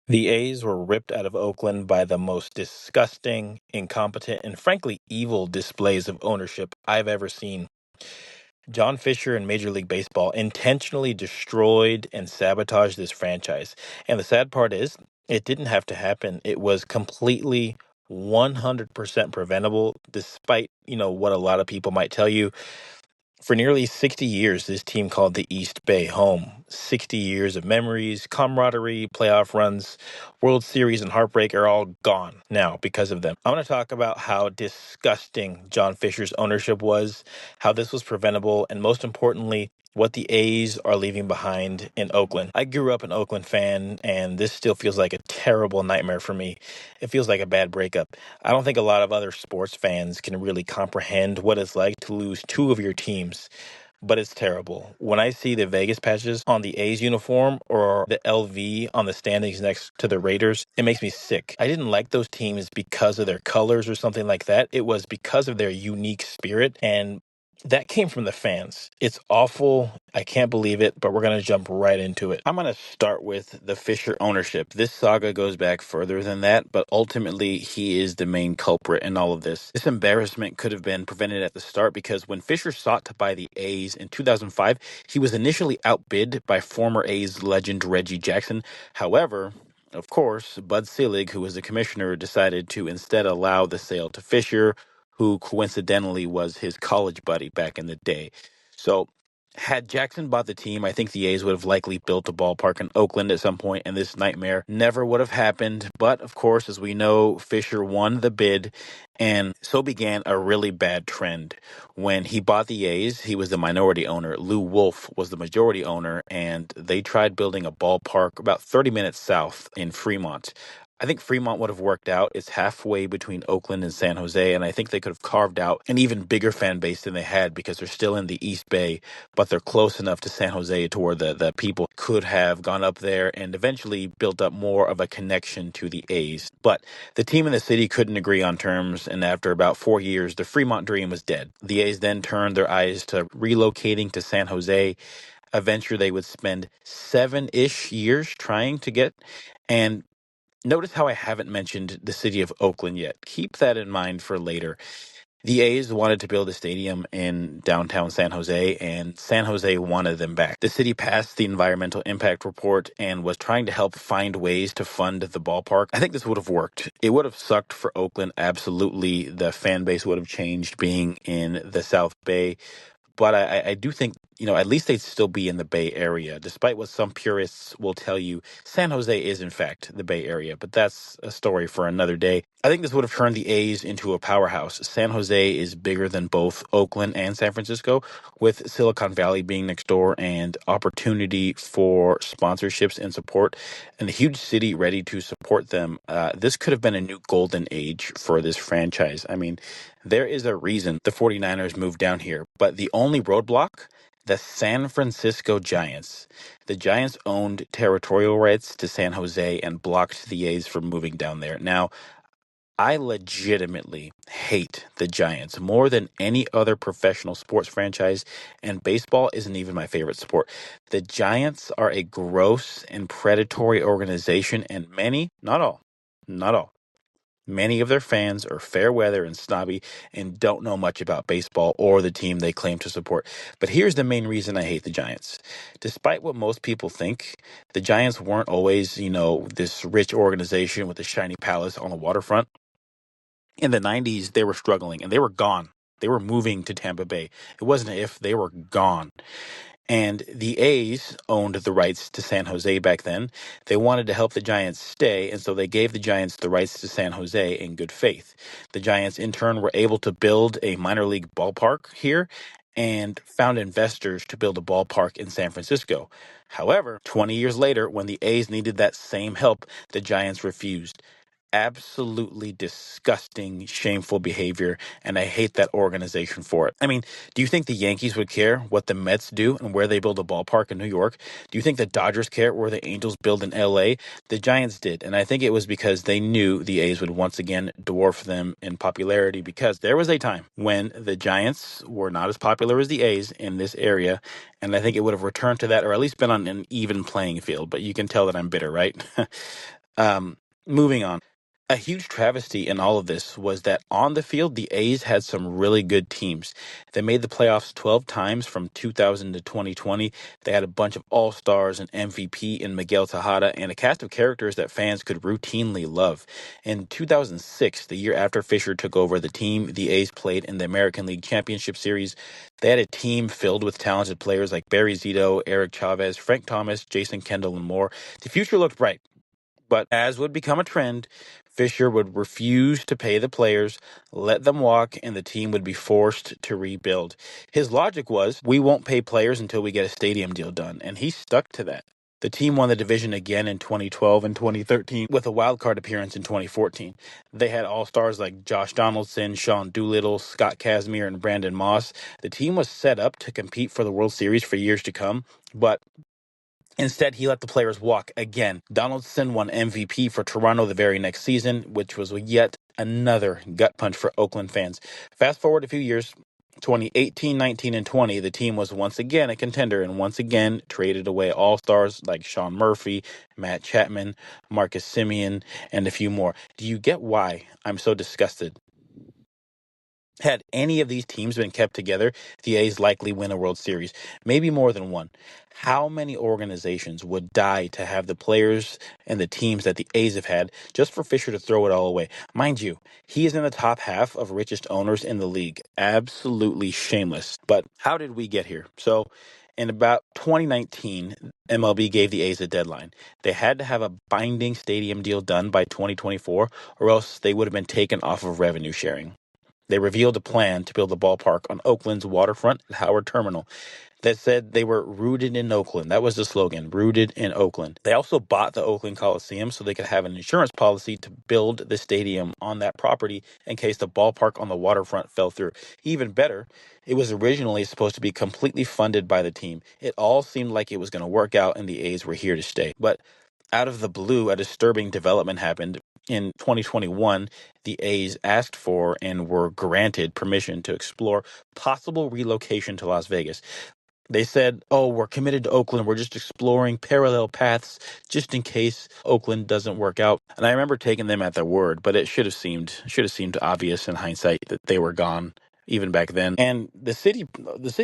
The A's were ripped out of Oakland by the most disgusting, incompetent, and frankly evil displays of ownership I've ever seen. John Fisher and Major League Baseball intentionally destroyed and sabotaged this franchise. And the sad part is, it didn't have to happen. It was completely 100% preventable, despite, what a lot of people might tell you. For nearly 60 years, this team called the East Bay home. 60 years of memories, camaraderie, playoff runs, World Series, and heartbreak are all gone now because of them. I want to talk about how disgusting John Fisher's ownership was, how this was preventable, and most importantly, what the A's are leaving behind in Oakland. I grew up an Oakland fan, and this still feels like a terrible nightmare for me. It feels like a bad breakup. I don't think a lot of other sports fans can really comprehend what it's like to lose two of your teams, but it's terrible. When I see the Vegas patches on the A's uniform or the LV on the standings next to the Raiders, it makes me sick. I didn't like those teams because of their colors or something like that. It was because of their unique spirit, and that came from the fans. It's awful. I can't believe it, but we're going to jump right into it. I'm going to start with the Fisher ownership. This saga goes back further than that, but ultimately he is the main culprit in all of this. This embarrassment could have been prevented at the start because when Fisher sought to buy the A's in 2005, he was initially outbid by former A's legend Reggie Jackson. However, of course, Bud Selig, who was the commissioner, decided to instead allow the sale to Fisher, who coincidentally was his college buddy back in the day. So, had Jackson bought the team, I think the A's would have likely built a ballpark in Oakland at some point, and this nightmare never would have happened. But, of course, as we know, Fisher won the bid, and so began a really bad trend. When he bought the A's, he was the minority owner. Lou Wolf was the majority owner, and they tried building a ballpark about 30 minutes south in Fremont. I think Fremont would have worked out. It's halfway between Oakland and San Jose, and I think they could have carved out an even bigger fan base than they had because they're still in the East Bay, but they're close enough to San Jose to where the people could have gone up there and eventually built up more of a connection to the A's. But the team in the city couldn't agree on terms, and after about 4 years, the Fremont dream was dead. The A's then turned their eyes to relocating to San Jose, a venture they would spend 7-ish years trying to get. And notice how I haven't mentioned the city of Oakland yet. Keep that in mind for later. The A's wanted to build a stadium in downtown San Jose, and San Jose wanted them back. The city passed the environmental impact report and was trying to help find ways to fund the ballpark. I think this would have worked. It would have sucked for Oakland, absolutely. The fan base would have changed being in the South Bay. But I do think, at least they'd still be in the Bay Area, despite what some purists will tell you. San Jose is, in fact, the Bay Area, but that's a story for another day. I think this would have turned the A's into a powerhouse. San Jose is bigger than both Oakland and San Francisco, with Silicon Valley being next door and opportunity for sponsorships and support, and a huge city ready to support them. This could have been a new golden age for this franchise. I mean, there is a reason the 49ers moved down here, but the only roadblock, the San Francisco Giants. The Giants owned territorial rights to San Jose and blocked the A's from moving down there. Now, I legitimately hate the Giants more than any other professional sports franchise, and baseball isn't even my favorite sport. The Giants are a gross and predatory organization, and many, not all, many of their fans are fair weather and snobby and don't know much about baseball or the team they claim to support. But here's the main reason I hate the Giants. Despite what most people think, the Giants weren't always, this rich organization with a shiny palace on the waterfront. In the 90s, they were struggling and they were gone. They were moving to Tampa Bay. It wasn't if, they were gone. And the A's owned the rights to San Jose back then. They wanted to help the Giants stay, and so they gave the Giants the rights to San Jose in good faith. The Giants, in turn, were able to build a minor league ballpark here and found investors to build a ballpark in San Francisco. However, 20 years later, when the A's needed that same help, the Giants refused. Absolutely disgusting, shameful behavior, and I hate that organization for it. I mean, do you think the Yankees would care what the Mets do and where they build a ballpark in New York? Do you think the Dodgers care where the Angels build in LA? The Giants did, and I think it was because they knew the A's would once again dwarf them in popularity, because there was a time when the Giants were not as popular as the A's in this area, and I think it would have returned to that, or at least been on an even playing field. But you can tell that I'm bitter, right? Moving on. A huge travesty in all of this was that on the field, the A's had some really good teams. They made the playoffs 12 times from 2000 to 2020. They had a bunch of all-stars, an MVP in Miguel Tejada, and a cast of characters that fans could routinely love. In 2006, the year after Fisher took over the team, the A's played in the American League Championship Series. They had a team filled with talented players like Barry Zito, Eric Chavez, Frank Thomas, Jason Kendall, and more. The future looked bright. But as would become a trend, Fisher would refuse to pay the players, let them walk, and the team would be forced to rebuild. His logic was, we won't pay players until we get a stadium deal done, and he stuck to that. The team won the division again in 2012 and 2013 with a wild card appearance in 2014. They had all-stars like Josh Donaldson, Sean Doolittle, Scott Kazmir, and Brandon Moss. The team was set up to compete for the World Series for years to come, but instead, he let the players walk again. Donaldson won MVP for Toronto the very next season, which was yet another gut punch for Oakland fans. Fast forward a few years, 2018, 19, and 20, the team was once again a contender and once again traded away all-stars like Sean Murphy, Matt Chapman, Marcus Semien, and a few more. Do you get why I'm so disgusted? Had any of these teams been kept together, the A's likely win a World Series, maybe more than one. How many organizations would die to have the players and the teams that the A's have had just for Fisher to throw it all away? Mind you, he is in the top half of richest owners in the league. Absolutely shameless. But how did we get here? So, in about 2019, MLB gave the A's a deadline. They had to have a binding stadium deal done by 2024, or else they would have been taken off of revenue sharing. They revealed a plan to build a ballpark on Oakland's waterfront at Howard Terminal that said they were rooted in Oakland. That was the slogan, rooted in Oakland. They also bought the Oakland Coliseum so they could have an insurance policy to build the stadium on that property in case the ballpark on the waterfront fell through. Even better, it was originally supposed to be completely funded by the team. It all seemed like it was going to work out and the A's were here to stay. But out of the blue, a disturbing development happened. In 2021, the A's asked for and were granted permission to explore possible relocation to Las Vegas. They said, "Oh, we're committed to Oakland. We're just exploring parallel paths just in case Oakland doesn't work out." And I remember taking them at their word, but it should have seemed obvious in hindsight that they were gone even back then. And the city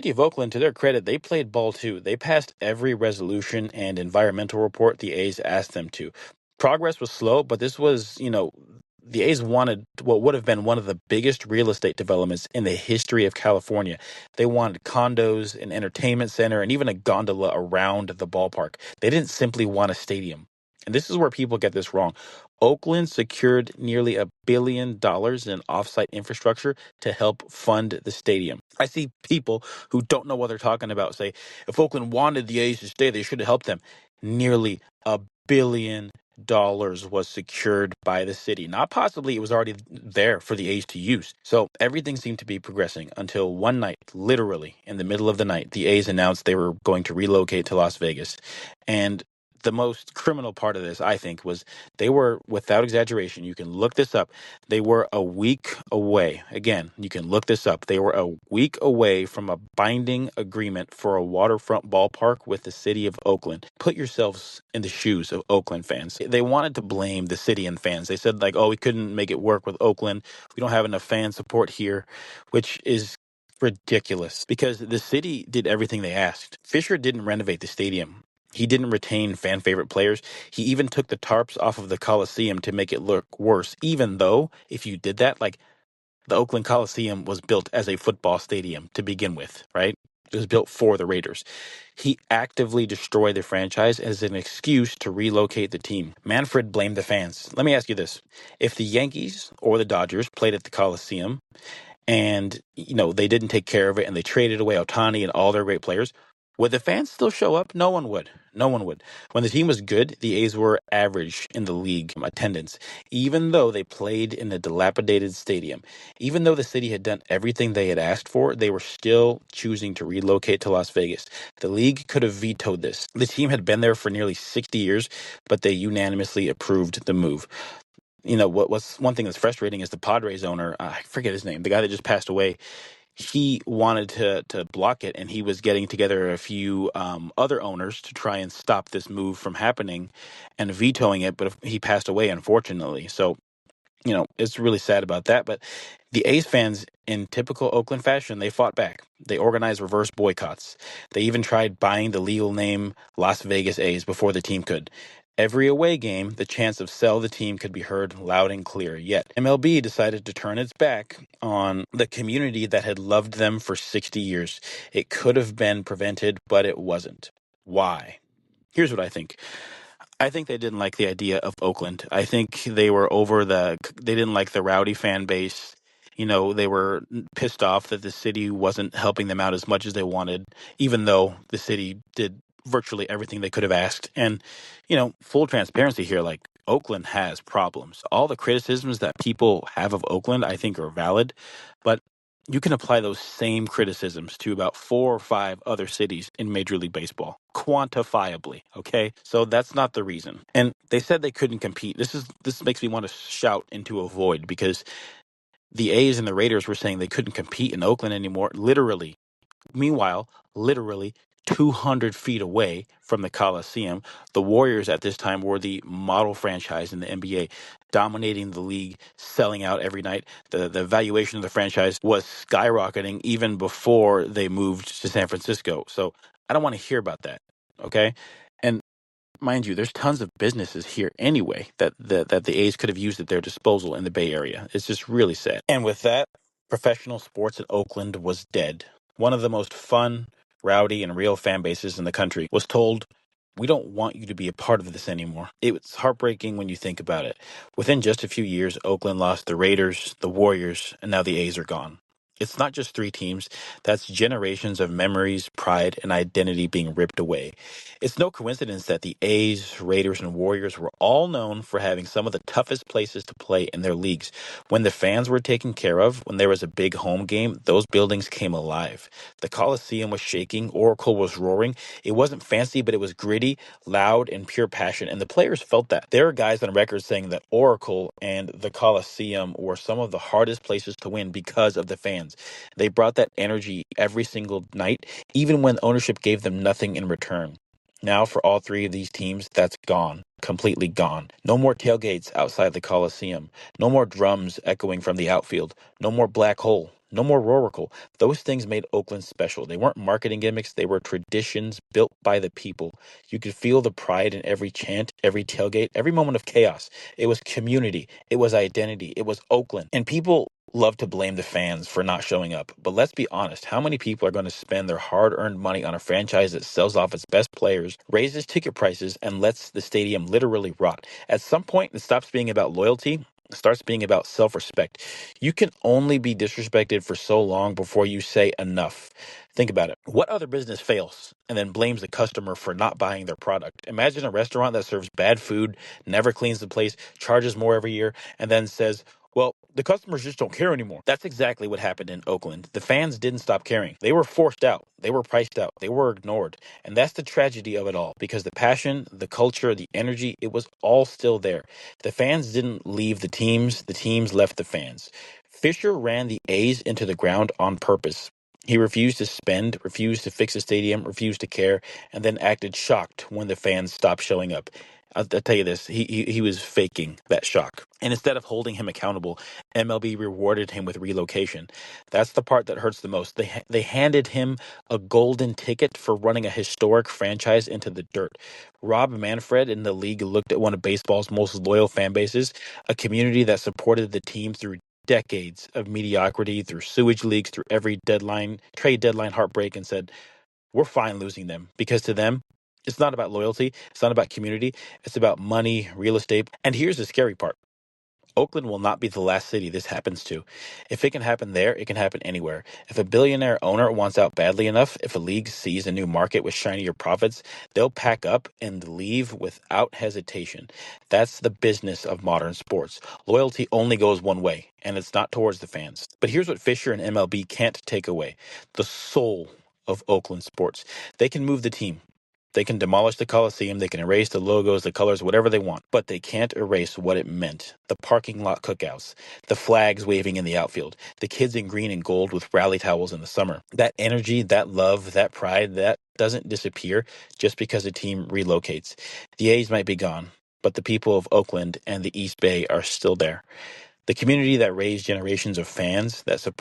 of Oakland, to their credit, they played ball too. They passed every resolution and environmental report the A's asked them to. Progress was slow, but this was, the A's wanted what would have been one of the biggest real estate developments in the history of California. They wanted condos, an entertainment center, and even a gondola around the ballpark. They didn't simply want a stadium. And this is where people get this wrong. Oakland secured nearly $1 billion in offsite infrastructure to help fund the stadium. I see people who don't know what they're talking about say, if Oakland wanted the A's to stay, they should have helped them. Nearly $1 billion was secured by the city. Not possibly, it was already there for the A's to use. So everything seemed to be progressing until one night, literally in the middle of the night, the A's announced they were going to relocate to Las Vegas. And the most criminal part of this, I think, was they were, without exaggeration, you can look this up, they were a week away. Again, you can look this up. They were a week away from a binding agreement for a waterfront ballpark with the city of Oakland. Put yourselves in the shoes of Oakland fans. They wanted to blame the city and fans. They said, like, oh, we couldn't make it work with Oakland. We don't have enough fan support here, which is ridiculous because the city did everything they asked. Fisher didn't renovate the stadium. He didn't retain fan favorite players. He even took the tarps off of the Coliseum to make it look worse, even though if you did that, like the Oakland Coliseum was built as a football stadium to begin with, right? It was built for the Raiders. He actively destroyed the franchise as an excuse to relocate the team. Manfred blamed the fans. Let me ask you this. If the Yankees or the Dodgers played at the Coliseum and, they didn't take care of it and they traded away Ohtani and all their great players, would the fans still show up? No one would. No one would. When the team was good, the A's were average in the league attendance, even though they played in a dilapidated stadium. Even though the city had done everything they had asked for, they were still choosing to relocate to Las Vegas. The league could have vetoed this. The team had been there for nearly 60 years, but they unanimously approved the move. What's one thing that's frustrating is the Padres owner, I forget his name, the guy that just passed away. he wanted to block it, and he was getting together a few other owners to try and stop this move from happening and vetoing it. But he passed away, unfortunately. So it's really sad about that. But the A's fans, in typical Oakland fashion, they fought back. They organized reverse boycotts. They even tried buying the legal name Las Vegas A's before the team could. Every away game, the chants of sell the team could be heard loud and clear. Yet, MLB decided to turn its back on the community that had loved them for 60 years. It could have been prevented, but it wasn't. Why? Here's what I think. I think they didn't like the idea of Oakland. I think they didn't like the rowdy fan base. They were pissed off that the city wasn't helping them out as much as they wanted, even though the city did virtually everything they could have asked. And, full transparency here, like Oakland has problems. All the criticisms that people have of Oakland, I think, are valid, but you can apply those same criticisms to about 4 or 5 other cities in Major League Baseball, quantifiably. Okay, so that's not the reason. And they said they couldn't compete. This makes me want to shout into a void, because the A's and the Raiders were saying they couldn't compete in Oakland anymore. Meanwhile, literally 200 feet away from the Coliseum, the Warriors at this time were the model franchise in the NBA, dominating the league, selling out every night. The valuation of the franchise was skyrocketing even before they moved to San Francisco. So I don't want to hear about that. Okay. And mind you, there's tons of businesses here anyway that the A's could have used at their disposal in the Bay Area. It's just really sad. And with that, professional sports in Oakland was dead. One of the most fun, rowdy, and real fan bases in the country was told, "We don't want you to be a part of this anymore." It was heartbreaking when you think about it. Within just a few years, Oakland lost the Raiders, the Warriors, and now the A's are gone. It's not just 3 teams. That's generations of memories, pride, and identity being ripped away. It's no coincidence that the A's, Raiders, and Warriors were all known for having some of the toughest places to play in their leagues. When the fans were taken care of, when there was a big home game, those buildings came alive. The Coliseum was shaking, Oracle was roaring. It wasn't fancy, but it was gritty, loud, and pure passion, and the players felt that. There are guys on record saying that Oracle and the Coliseum were some of the hardest places to win because of the fans. They brought that energy every single night, even when ownership gave them nothing in return. Now, for all 3 of these teams, that's gone. Completely gone. No more tailgates outside the Coliseum. No more drums echoing from the outfield. No more black hole. No more Roracle. Those things made Oakland special. They weren't marketing gimmicks. They were traditions built by the people. You could feel the pride in every chant, every tailgate, every moment of chaos. It was community. It was identity. It was Oakland. And people love to blame the fans for not showing up. But let's be honest, how many people are going to spend their hard-earned money on a franchise that sells off its best players, raises ticket prices, and lets the stadium literally rot? At some point, it stops being about loyalty, it starts being about self-respect. You can only be disrespected for so long before you say enough. Think about it. What other business fails and then blames the customer for not buying their product? Imagine a restaurant that serves bad food, never cleans the place, charges more every year, and then says, "Well, the customers just don't care anymore." That's exactly what happened in Oakland. The fans didn't stop caring. They were forced out. They were priced out. They were ignored. And that's the tragedy of it all, because the passion, the culture, the energy, it was all still there. The fans didn't leave the teams left the fans. Fisher ran the A's into the ground on purpose. He refused to spend, refused to fix the stadium, refused to care, and then acted shocked when the fans stopped showing up. I'll tell you this, he was faking that shock. And instead of holding him accountable, MLB rewarded him with relocation. That's the part that hurts the most. They handed him a golden ticket for running a historic franchise into the dirt. Rob Manfred in the league looked at one of baseball's most loyal fan bases, a community that supported the team through decades of mediocrity, through sewage leaks, through every trade deadline heartbreak, and said, "We're fine losing them," because to them, it's not about loyalty. It's not about community. It's about money, real estate. And here's the scary part. Oakland will not be the last city this happens to. If it can happen there, it can happen anywhere. If a billionaire owner wants out badly enough, if a league sees a new market with shinier profits, they'll pack up and leave without hesitation. That's the business of modern sports. Loyalty only goes one way, and it's not towards the fans. But here's what Fisher and MLB can't take away: the soul of Oakland sports. They can move the team. They can demolish the Coliseum, they can erase the logos, the colors, whatever they want, but they can't erase what it meant. The parking lot cookouts, the flags waving in the outfield, the kids in green and gold with rally towels in the summer. That energy, that love, that pride, that doesn't disappear just because a team relocates. The A's might be gone, but the people of Oakland and the East Bay are still there. The community that raised generations of fans that support